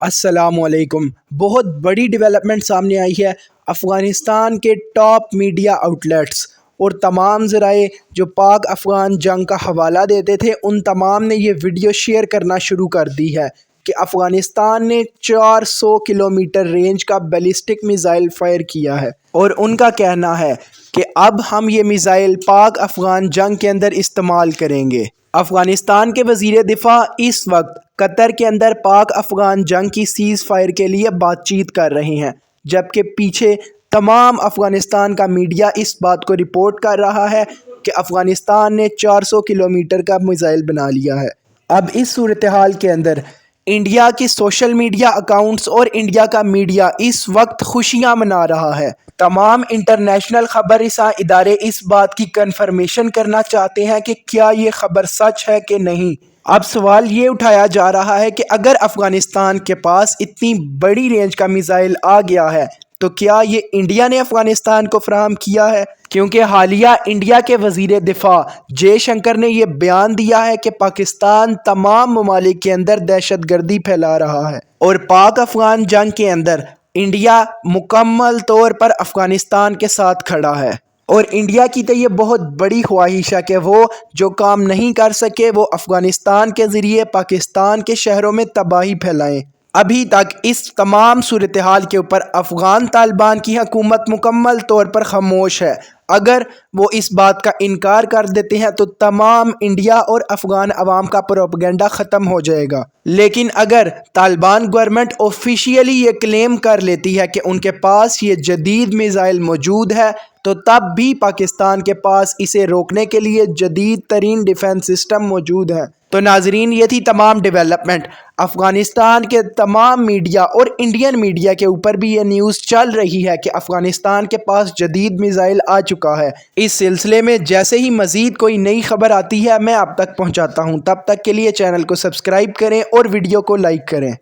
السلام علیکم۔ بہت بڑی ڈیولپمنٹ سامنے آئی ہے۔ افغانستان کے ٹاپ میڈیا آؤٹلیٹس اور تمام ذرائع جو پاک افغان جنگ کا حوالہ دیتے تھے ان تمام نے یہ ویڈیو شیئر کرنا شروع کر دی ہے کہ افغانستان نے 400 کلومیٹر رینج کا بیلسٹک میزائل فائر کیا ہے، اور ان کا کہنا ہے کہ اب ہم یہ میزائل پاک افغان جنگ کے اندر استعمال کریں گے۔ افغانستان کے وزیر دفاع اس وقت قطر کے اندر پاک افغان جنگ کی سیز فائر کے لیے بات چیت کر رہے ہیں، جبکہ پیچھے تمام افغانستان کا میڈیا اس بات کو رپورٹ کر رہا ہے کہ افغانستان نے 400 کلومیٹر کا میزائل بنا لیا ہے۔ اب اس صورتحال کے اندر انڈیا کی سوشل میڈیا اکاؤنٹس اور انڈیا کا میڈیا اس وقت خوشیاں منا رہا ہے۔ تمام انٹرنیشنل خبر رساں ادارے اس بات کی کنفرمیشن کرنا چاہتے ہیں کہ کیا یہ خبر سچ ہے کہ نہیں۔ اب سوال یہ اٹھایا جا رہا ہے کہ اگر افغانستان کے پاس اتنی بڑی رینج کا میزائل آ گیا ہے تو کیا یہ انڈیا نے افغانستان کو فراہم کیا ہے؟ کیونکہ حالیہ انڈیا کے وزیر دفاع جے شنکر نے یہ بیان دیا ہے کہ پاکستان تمام ممالک کے اندر دہشت گردی پھیلا رہا ہے، اور پاک افغان جنگ کے اندر انڈیا مکمل طور پر افغانستان کے ساتھ کھڑا ہے، اور انڈیا کی تو یہ بہت بڑی خواہش ہے کہ وہ جو کام نہیں کر سکے وہ افغانستان کے ذریعے پاکستان کے شہروں میں تباہی پھیلائیں۔ ابھی تک اس تمام صورتحال کے اوپر افغان طالبان کی حکومت مکمل طور پر خاموش ہے۔ اگر وہ اس بات کا انکار کر دیتے ہیں تو تمام انڈیا اور افغان عوام کا پروپیگنڈا ختم ہو جائے گا، لیکن اگر طالبان گورنمنٹ آفیشیلی یہ کلیم کر لیتی ہے کہ ان کے پاس یہ جدید میزائل موجود ہے تو تب بھی پاکستان کے پاس اسے روکنے کے لیے جدید ترین ڈیفنس سسٹم موجود ہے۔ تو ناظرین، یہ تھی تمام ڈیولپمنٹ۔ افغانستان کے تمام میڈیا اور انڈین میڈیا کے اوپر بھی یہ نیوز چل رہی ہے کہ افغانستان کے پاس جدید میزائل آ چکا ہے۔ اس سلسلے میں جیسے ہی مزید کوئی نئی خبر آتی ہے میں آپ تک پہنچاتا ہوں۔ تب تک کے لیے چینل کو سبسکرائب کریں اور ویڈیو کو لائک کریں۔